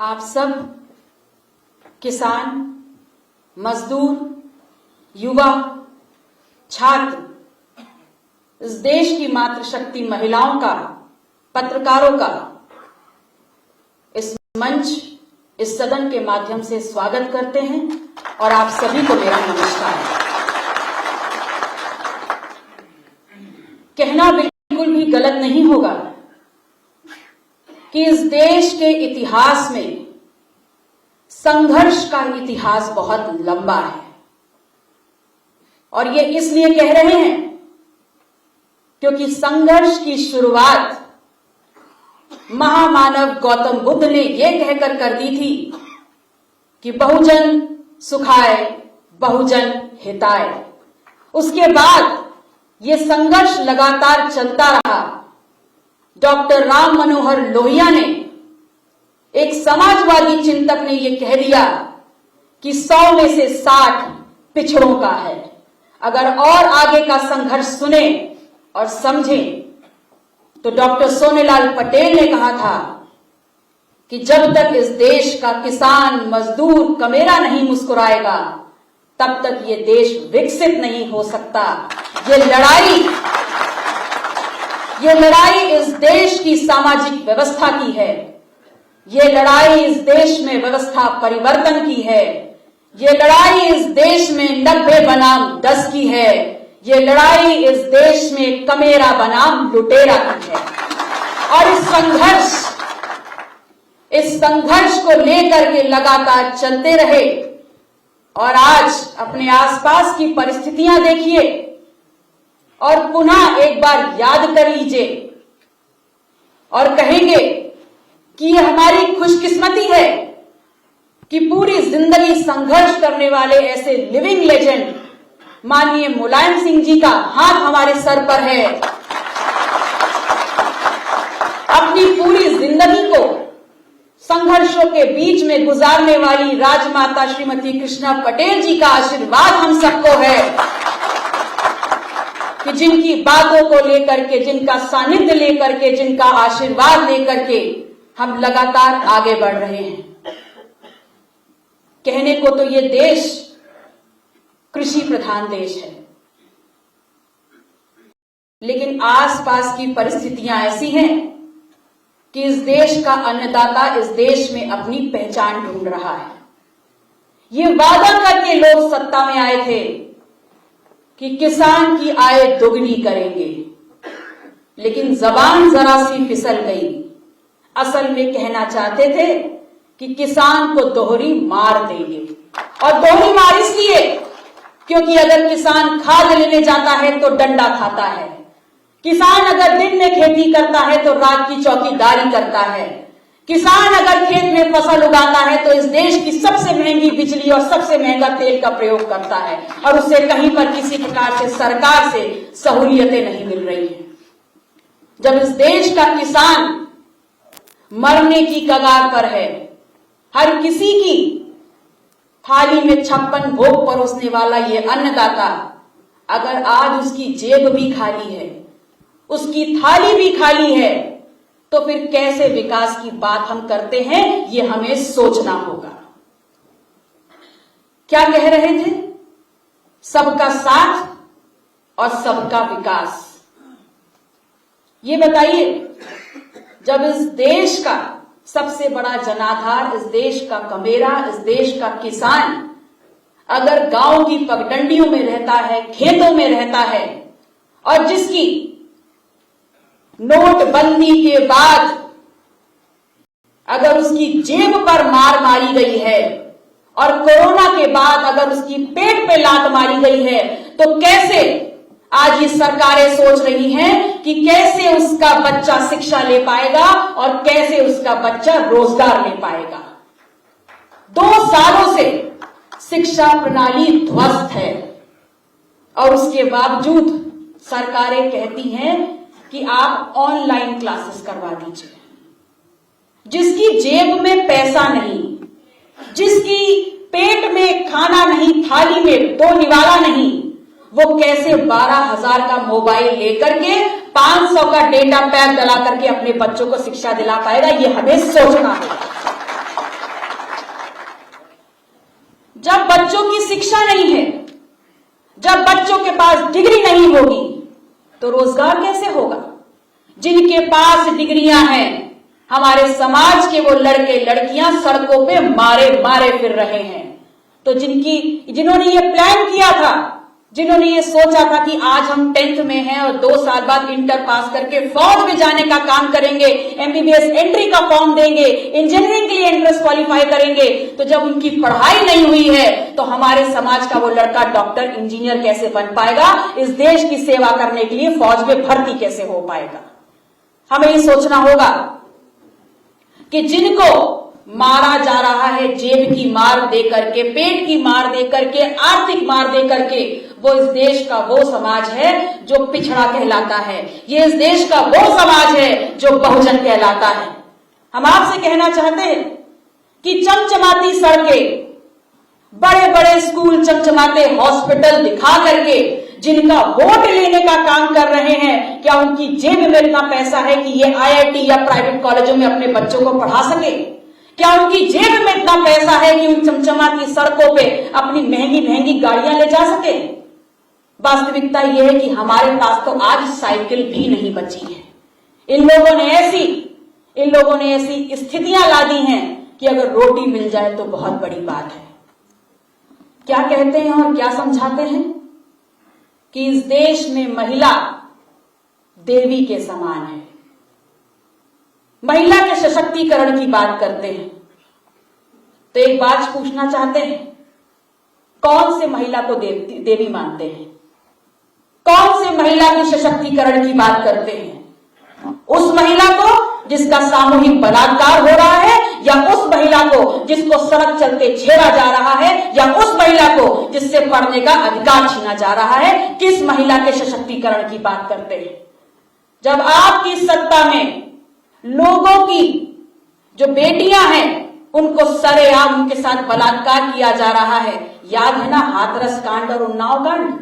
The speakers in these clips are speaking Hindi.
आप सब किसान, मजदूर, युवा, छात्र, इस देश की मातृशक्ति महिलाओं का, पत्रकारों का इस मंच, इस सदन के माध्यम से स्वागत करते हैं और आप सभी को मेरा नमस्कार। कहना बिल्कुल भी गलत नहीं होगा कि इस देश के इतिहास में संघर्ष का इतिहास बहुत लंबा है और ये इसलिए कह रहे हैं क्योंकि संघर्ष की शुरुआत महामानव गौतम बुद्ध ने यह कहकर कर दी थी कि बहुजन सुखाय बहुजन हिताय। उसके बाद ये संघर्ष लगातार चलता रहा। डॉक्टर राम मनोहर लोहिया ने, एक समाजवादी चिंतक ने यह कह दिया कि 100 में से 60 पिछड़ों का है। अगर और आगे का संघर्ष सुने और समझें तो डॉक्टर सोनेलाल पटेल ने कहा था कि जब तक इस देश का किसान, मजदूर, कमेरा नहीं मुस्कुराएगा तब तक ये देश विकसित नहीं हो सकता। ये लड़ाई इस देश की सामाजिक व्यवस्था की है। ये लड़ाई इस देश में व्यवस्था परिवर्तन की है। ये लड़ाई इस देश में 90 बनाम 10 की है। ये लड़ाई इस देश में कमेरा बनाम लुटेरा की है। और इस संघर्ष को लेकर के लगातार चलते रहे और आज अपने आसपास की परिस्थितियां देखिए और पुनः एक बार याद कर लीजिए और कहेंगे कि ये हमारी खुशकिस्मती है कि पूरी जिंदगी संघर्ष करने वाले ऐसे लिविंग लेजेंड माननीय मुलायम सिंह जी का हाथ हमारे सर पर है। अपनी पूरी जिंदगी को संघर्षों के बीच में गुजारने वाली राजमाता श्रीमती कृष्णा पटेल जी का आशीर्वाद हम सबको है कि जिनकी बातों को लेकर के, जिनका सानिध्य लेकर के, जिनका आशीर्वाद लेकर के हम लगातार आगे बढ़ रहे हैं। कहने को तो ये देश कृषि प्रधान देश है, लेकिन आसपास की परिस्थितियां ऐसी हैं कि इस देश का अन्नदाता इस देश में अपनी पहचान ढूंढ रहा है। ये वादा करके लोग सत्ता में आए थे कि किसान की आय दोगुनी करेंगे, लेकिन जबान जरा सी फिसल गई। असल में कहना चाहते थे कि किसान को दोहरी मार देंगे। और दोहरी मार इसलिए क्योंकि अगर किसान खाद लेने जाता है तो डंडा खाता है, किसान अगर दिन में खेती करता है तो रात की चौकीदारी करता है, किसान अगर खेत में फसल उगाता है तो इस देश की सबसे महंगी बिजली और सबसे महंगा तेल का प्रयोग करता है और उसे कहीं पर किसी प्रकार से सरकार से सहूलियतें नहीं मिल रही हैं। जब इस देश का किसान मरने की कगार पर है, हर किसी की थाली में 56 भोग परोसने वाला ये अन्नदाता अगर आज उसकी जेब भी खाली है, उसकी थाली भी खाली है, तो फिर कैसे विकास की बात हम करते हैं, ये हमें सोचना होगा। क्या कह रहे थे? सबका साथ और सबका विकास। ये बताइए, जब इस देश का सबसे बड़ा जनाधार, इस देश का कमेरा, इस देश का किसान अगर गांव की पगडंडियों में रहता है, खेतों में रहता है और जिसकी नोटबंदी के बाद अगर उसकी जेब पर मार मारी गई है और कोरोना के बाद अगर उसकी पेट पे लात मारी गई है, तो कैसे आज ये सरकारें सोच रही हैं कि कैसे उसका बच्चा शिक्षा ले पाएगा और कैसे उसका बच्चा रोजगार ले पाएगा। 2 सालों से शिक्षा प्रणाली ध्वस्त है और उसके बावजूद सरकारें कहती हैं कि आप ऑनलाइन क्लासेस करवा दीजिए। जिसकी जेब में पैसा नहीं, जिसकी पेट में खाना नहीं, थाली में 2 निवाला नहीं, वो कैसे 12,000 का मोबाइल लेकर के 500 का डेटा पैक डला करके अपने बच्चों को शिक्षा दिला पाएगा? ये हमें सोचना है। जब बच्चों की शिक्षा नहीं है, जब बच्चों के पास डिग्री नहीं होगी तो रोजगार कैसे होगा? जिनके पास डिग्रियां हैं, हमारे समाज के वो लड़के लड़कियां सड़कों पे मारे मारे फिर रहे हैं। तो जिन्होंने ये प्लान किया था, जिन्होंने ये सोचा था कि आज हम 10th में हैं और 2 साल बाद इंटर पास करके फौज में जाने का काम करेंगे, एमबीबीएस एंट्री का फॉर्म देंगे, इंजीनियरिंग के लिए एंट्रेंस क्वालिफाई करेंगे, तो जब उनकी पढ़ाई नहीं हुई है तो हमारे समाज का वो लड़का डॉक्टर इंजीनियर कैसे बन पाएगा? इस देश की सेवा करने के लिए फौज में भर्ती कैसे हो पाएगा? हमें ये सोचना होगा कि जिनको मारा जा रहा है जेब की मार दे करके, पेट की मार दे करके, आर्थिक मार दे करके, वो इस देश का वो समाज है जो पिछड़ा कहलाता है। ये इस देश का वो समाज है जो बहुजन कहलाता है। हम आपसे कहना चाहते हैं कि चमचमाती सड़कें, बड़े बड़े स्कूल, चमचमाते हॉस्पिटल दिखा करके जिनका वोट लेने का काम कर रहे हैं, क्या उनकी जेब में इतना पैसा है कि ये आईआईटी या प्राइवेट कॉलेजों में अपने बच्चों को पढ़ा सके? क्या उनकी जेब में इतना पैसा है कि उन चमचमाती सड़कों पे अपनी महंगी महंगी गाड़ियां ले जा सके? वास्तविकता यह है कि हमारे पास तो आज साइकिल भी नहीं बची है। इन लोगों ने ऐसी स्थितियां ला दी हैं कि अगर रोटी मिल जाए तो बहुत बड़ी बात है। क्या कहते हैं और क्या समझाते हैं कि इस देश में महिला देवी के समान है। महिला के सशक्तिकरण की बात करते हैं तो एक बात पूछना चाहते हैं, कौन से महिला को देवी मानते हैं? कौन से महिला के सशक्तिकरण की बात करते हैं? उस महिला को जिसका सामूहिक बलात्कार हो रहा है, या उस महिला को जिसको सड़क चलते छेड़ा जा रहा है, या उस महिला को जिससे पढ़ने का अधिकार छीना जा रहा है? किस महिला के सशक्तिकरण की बात करते हैं? जब आपकी सत्ता में लोगों की जो बेटियां हैं उनको सरेआम उनके साथ बलात्कार किया जा रहा है, याद है ना हाथरस कांड और उन्नाव कांड?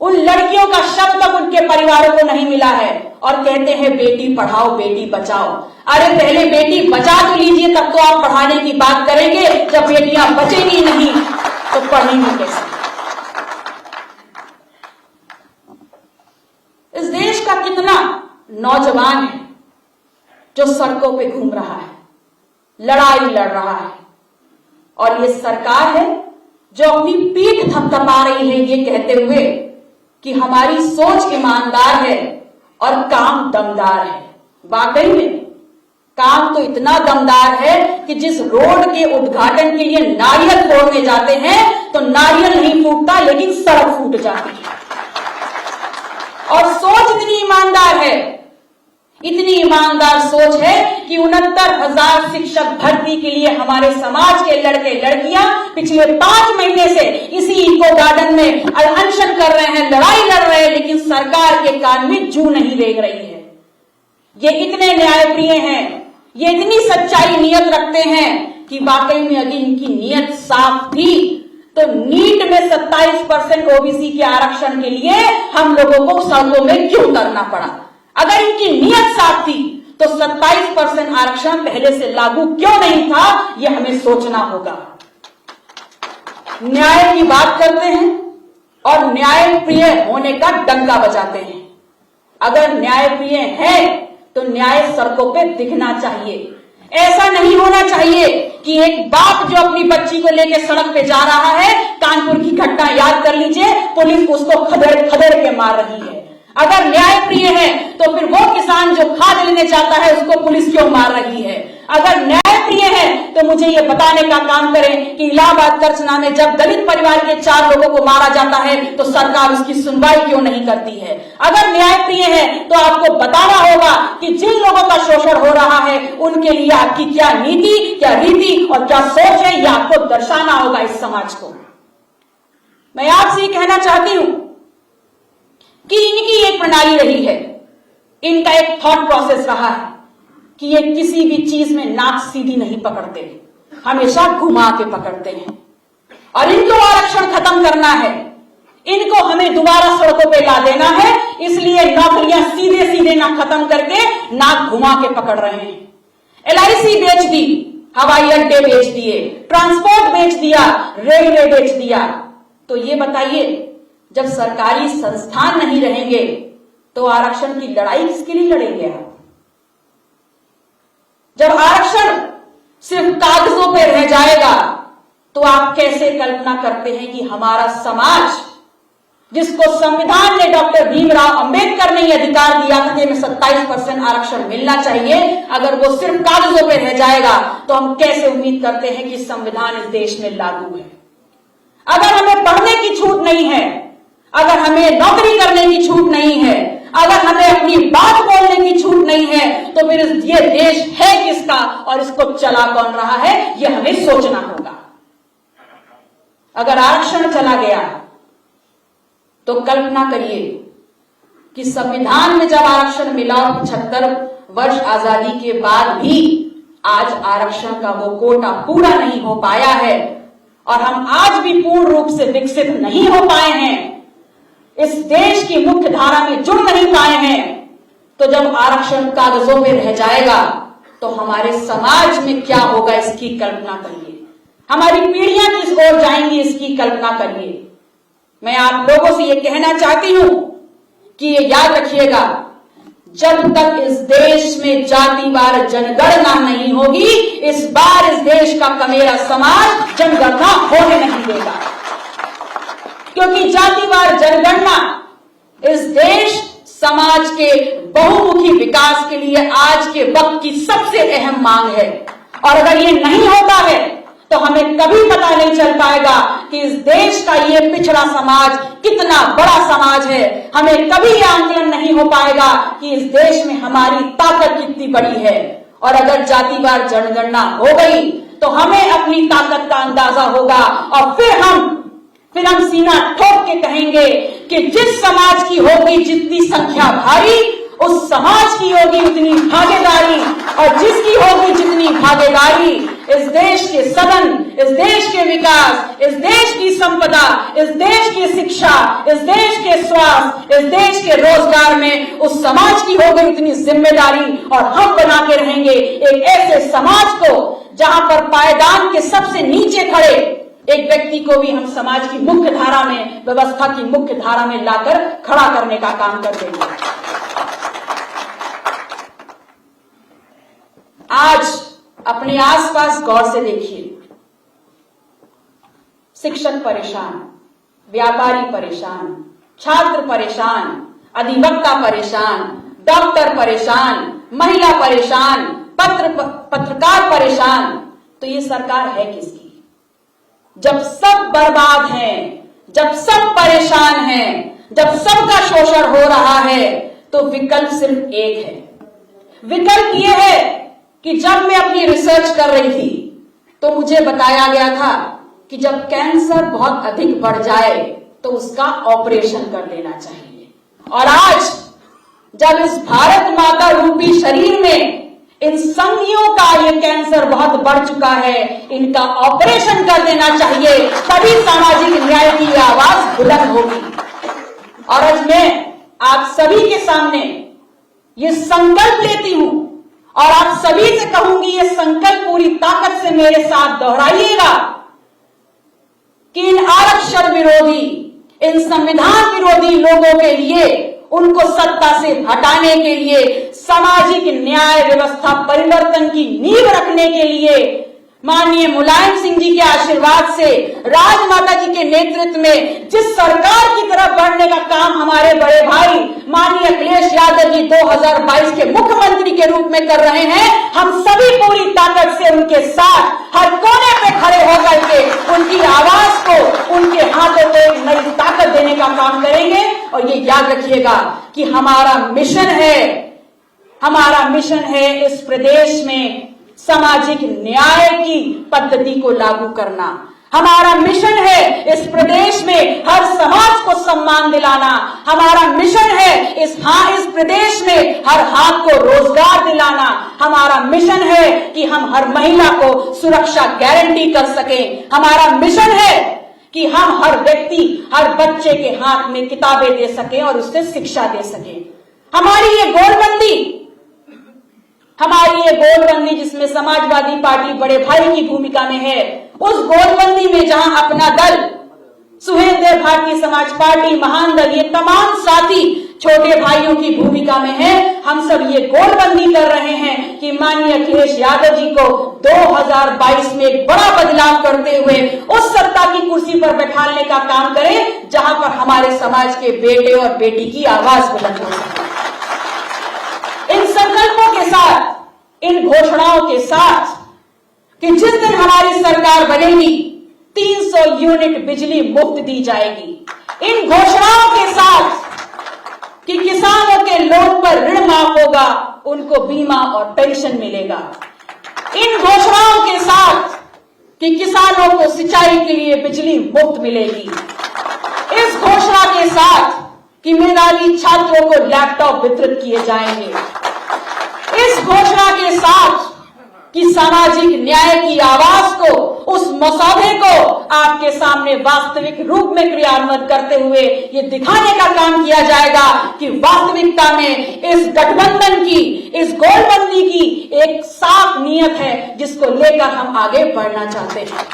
उन लड़कियों का शव तक उनके परिवारों को नहीं मिला है और कहते हैं बेटी पढ़ाओ बेटी बचाओ। अरे पहले बेटी बचा तो लीजिए, तब तो आप पढ़ाने की बात करेंगे। जब बेटियां बचेंगी नहीं तो पढ़ेंगी कैसे? इस देश का कितना नौजवान है जो सड़कों पे घूम रहा है, लड़ाई लड़ रहा है, और ये सरकार है जो अपनी पीठ थपथपा रही है ये कहते हुए कि हमारी सोच ईमानदार है और काम दमदार है। वाकई में काम तो इतना दमदार है कि जिस रोड के उद्घाटन के लिए नारियल फोड़ने जाते हैं तो नारियल नहीं फूटता लेकिन सड़क फूट जाती है। और सोच इतनी ईमानदार है, इतनी ईमानदार सोच है कि 69,000 शिक्षक भर्ती के लिए हमारे समाज के लड़के लड़कियां पिछले 5 महीने से इसी इको गार्डन में अनशन कर रहे हैं, लड़ाई लड़ रहे हैं, लेकिन सरकार के कान में जू नहीं देख रही है। ये इतने न्यायप्रिय हैं, ये इतनी सच्चाई नियत रखते हैं कि वाकई में अगर इनकी नियत साफ थी तो नीट में 27% ओबीसी के आरक्षण के लिए हम लोगों को सड़कों में क्यों उतरना पड़ा? अगर इनकी नियत साफ थी तो 27% आरक्षण पहले से लागू क्यों नहीं था? यह हमें सोचना होगा। न्याय की बात करते हैं और न्यायप्रिय होने का डंका बजाते हैं। अगर न्यायप्रिय है तो न्याय सड़कों पे दिखना चाहिए। ऐसा नहीं होना चाहिए कि एक बाप जो अपनी बच्ची को लेकर सड़क पे जा रहा है, कानपुर की घटना याद कर लीजिए, पुलिस उसको खदेड़ खदेड़ के मार रही है। अगर न्यायप्रिय है तो फिर वो किसान जो खाद लेने जाता है उसको पुलिस क्यों मार रही है? अगर न्यायप्रिय है तो मुझे ये बताने का काम करें कि इलाहाबाद कर्चना में जब दलित परिवार के 4 लोगों को मारा जाता है तो सरकार उसकी सुनवाई क्यों नहीं करती है? अगर न्यायप्रिय है तो आपको बताना होगा कि जिन लोगों का शोषण हो रहा है उनके लिए आपकी क्या नीति, क्या रीति और क्या सोच है, यह आपको दर्शाना होगा इस समाज को। मैं आपसे ये कहना चाहती हूं कि इनकी एक प्रणाली रही है, इनका एक थॉट प्रोसेस रहा है कि ये किसी भी चीज में नाक सीधी नहीं पकड़ते, हमेशा घुमा के पकड़ते हैं। और इनको आरक्षण खत्म करना है, इनको हमें दोबारा सड़कों पे ला देना है, इसलिए नौकरियां सीधे सीधे ना खत्म करके नाक घुमा के पकड़ रहे हैं। LIC बेच दी, हवाई अड्डे बेच दिए, ट्रांसपोर्ट बेच दिया, रेलवे बेच दिया। तो ये बताइए, जब सरकारी संस्थान नहीं रहेंगे तो आरक्षण की लड़ाई किसके लिए लड़ेंगे आप? जब आरक्षण सिर्फ कागजों पे रह जाएगा तो आप कैसे कल्पना करते हैं कि हमारा समाज, जिसको संविधान ने डॉक्टर भीमराव अंबेडकर ने यह अधिकार दिया था कि 27% आरक्षण मिलना चाहिए, अगर वो सिर्फ कागजों पे रह जाएगा तो हम कैसे उम्मीद करते हैं कि संविधान इस देश में लागू है? अगर हमें पढ़ने की छूट नहीं है, अगर हमें नौकरी करने की छूट नहीं है, अगर हमें अपनी बात बोलने की छूट नहीं है, तो फिर ये देश है किसका और इसको चला कौन रहा है, यह हमें सोचना होगा। अगर आरक्षण चला गया तो कल्पना करिए कि संविधान में जब आरक्षण मिला, 75 वर्ष आजादी के बाद भी आज आरक्षण का वो कोटा पूरा नहीं हो पाया है और हम आज भी पूर्ण रूप से विकसित नहीं हो पाए हैं, इस देश की मुख्य धारा में जुड़ नहीं पाए हैं। तो जब आरक्षण कागजों में रह जाएगा तो हमारे समाज में क्या होगा, इसकी कल्पना करिए। हमारी पीढ़ियां किस ओर जाएंगी, इसकी कल्पना करिए। मैं आप लोगों से यह कहना चाहती हूं कि ये याद रखिएगा, जब तक इस देश में जातिवार जनगणना नहीं होगी, इस बार इस देश का कमेरा समाज जनगणना होने नहीं देगा। क्योंकि जातिवार जनगणना इस देश समाज के बहुमुखी विकास के लिए आज के वक्त की सबसे अहम मांग है। और अगर ये नहीं होता है तो हमें कभी पता नहीं चल पाएगा कि इस देश का ये पिछड़ा समाज कितना बड़ा समाज है। हमें कभी यह आंकलन नहीं हो पाएगा कि इस देश में हमारी ताकत कितनी बड़ी है। और अगर जातिवार जनगणना हो गई तो हमें अपनी ताकत का अंदाजा होगा और फिर हम सीना ठोक के कहेंगे कि जिस समाज की होगी जितनी संख्या भारी, उस समाज की होगी उतनी भागीदारी, और जिसकी होगी जितनी भागीदारी, इस देश के सदन, इस देश के विकास, इस देश की संपदा, इस देश की शिक्षा, इस देश के स्वास्थ्य, इस देश के रोजगार में उस समाज की होगी उतनी जिम्मेदारी। और हम बना के रहेंगे एक ऐसे समाज को जहां पर पायदान के सबसे नीचे खड़े एक व्यक्ति को भी हम समाज की मुख्य धारा में, व्यवस्था की मुख्य धारा में लाकर खड़ा करने का काम कर देंगे। आज अपने आसपास गौर से देखिए, शिक्षक परेशान, व्यापारी परेशान, छात्र परेशान, अधिवक्ता परेशान, डॉक्टर परेशान, महिला परेशान, पत्रकार परेशान। तो ये सरकार है किसकी? जब सब बर्बाद हैं, जब सब परेशान हैं, जब सबका शोषण हो रहा है, तो विकल्प सिर्फ एक है। विकल्प यह है कि जब मैं अपनी रिसर्च कर रही थी तो मुझे बताया गया था कि जब कैंसर बहुत अधिक बढ़ जाए तो उसका ऑपरेशन कर देना चाहिए। और आज जब इस भारत माता रूपी शरीर में इन संगियों का ये कैंसर बहुत बढ़ चुका है, इनका ऑपरेशन कर देना चाहिए, तभी सामाजिक न्याय की आवाज बुलंद होगी। और आज मैं आप सभी के सामने ये संकल्प लेती हूं और आप सभी से कहूंगी, ये संकल्प पूरी ताकत से मेरे साथ दोहराइएगा कि इन आरक्षण विरोधी, इन संविधान विरोधी लोगों के लिए, उनको सत्ता से हटाने के लिए, सामाजिक न्याय व्यवस्था परिवर्तन की नींव रखने के लिए माननीय मुलायम सिंह जी के आशीर्वाद से, राजमाता जी के नेतृत्व में जिस सरकार की तरफ बढ़ने का काम हमारे बड़े भाई माननीय अखिलेश यादव जी 2022 के मुख्यमंत्री के रूप में कर रहे हैं, हम सभी पूरी ताकत से उनके साथ हर कोने पे खड़े होकर के उनकी आवाज को, उनके हाथों को एक नई ताकत देने का काम करेंगे। और ये याद रखिएगा कि हमारा मिशन है इस प्रदेश में सामाजिक न्याय की पद्धति को लागू करना। हमारा मिशन है इस प्रदेश में हर समाज को सम्मान दिलाना। हमारा मिशन है इस प्रदेश में हर हाथ को रोजगार दिलाना। हमारा मिशन है कि हम हर महिला को सुरक्षा गारंटी कर सकें। हमारा मिशन है कि हम हर व्यक्ति, हर बच्चे के हाथ में किताबें दे सकें और उससे शिक्षा दे सकें। हमारी ये गोलबंदी हमारी ये गोलबंदी जिसमें समाजवादी पार्टी बड़े भाई की भूमिका में है, उस गोलबंदी में जहां अपना दल सुहेलदेव भारतीय समाज पार्टी महान दल ये तमाम साथी छोटे भाइयों की भूमिका में है, हम सब ये गोलबंदी कर रहे हैं कि माननीय अखिलेश यादव जी को 2022 में एक बड़ा बदलाव करते हुए उस सत्ता की कुर्सी पर बैठाने का काम करें जहां पर हमारे समाज के बेटे और बेटी की आवाज बुलंद हो सके। इन संकल्पों के साथ, इन घोषणाओं के साथ कि जिस दिन हमारी सरकार बनेगी 300 यूनिट बिजली मुफ्त दी जाएगी, इन घोषणाओं के साथ कि किसानों के लोन पर ऋण माफ होगा, उनको बीमा और पेंशन मिलेगा, इन घोषणाओं के साथ कि किसानों को सिंचाई के लिए बिजली मुफ्त मिलेगी, इस घोषणा के साथ कि मेधावी छात्रों को लैपटॉप वितरित किए जाएंगे, इस घोषणा के साथ कि सामाजिक न्याय की आवाज को, उस मसौदे को आपके सामने वास्तविक रूप में क्रियान्वित करते हुए ये दिखाने का काम किया जाएगा कि वास्तविकता में इस गठबंधन की, इस गोलबंदी की एक साफ नीयत है जिसको लेकर हम आगे बढ़ना चाहते हैं।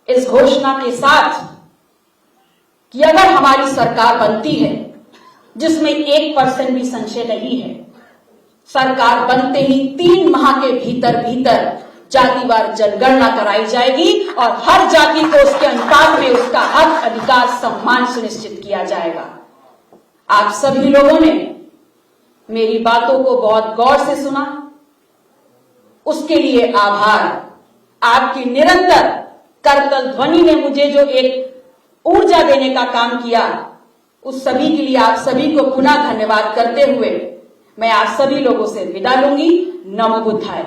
इस घोषणा के साथ कि अगर हमारी सरकार बनती है जिसमें 1% भी संशय नहीं है, सरकार बनते ही 3 माह के भीतर जातिवार जनगणना कराई जाएगी और हर जाति को उसके अनुपात में उसका हक, अधिकार, सम्मान सुनिश्चित किया जाएगा। आप सभी लोगों ने मेरी बातों को बहुत गौर से सुना, उसके लिए आभार। आपकी निरंतर करतल ध्वनि ने मुझे जो एक ऊर्जा देने का काम किया, उस सभी के लिए आप सभी को पुनः धन्यवाद करते हुए मैं आप सभी लोगों से विदा लूंगी। नमो बुद्धाय।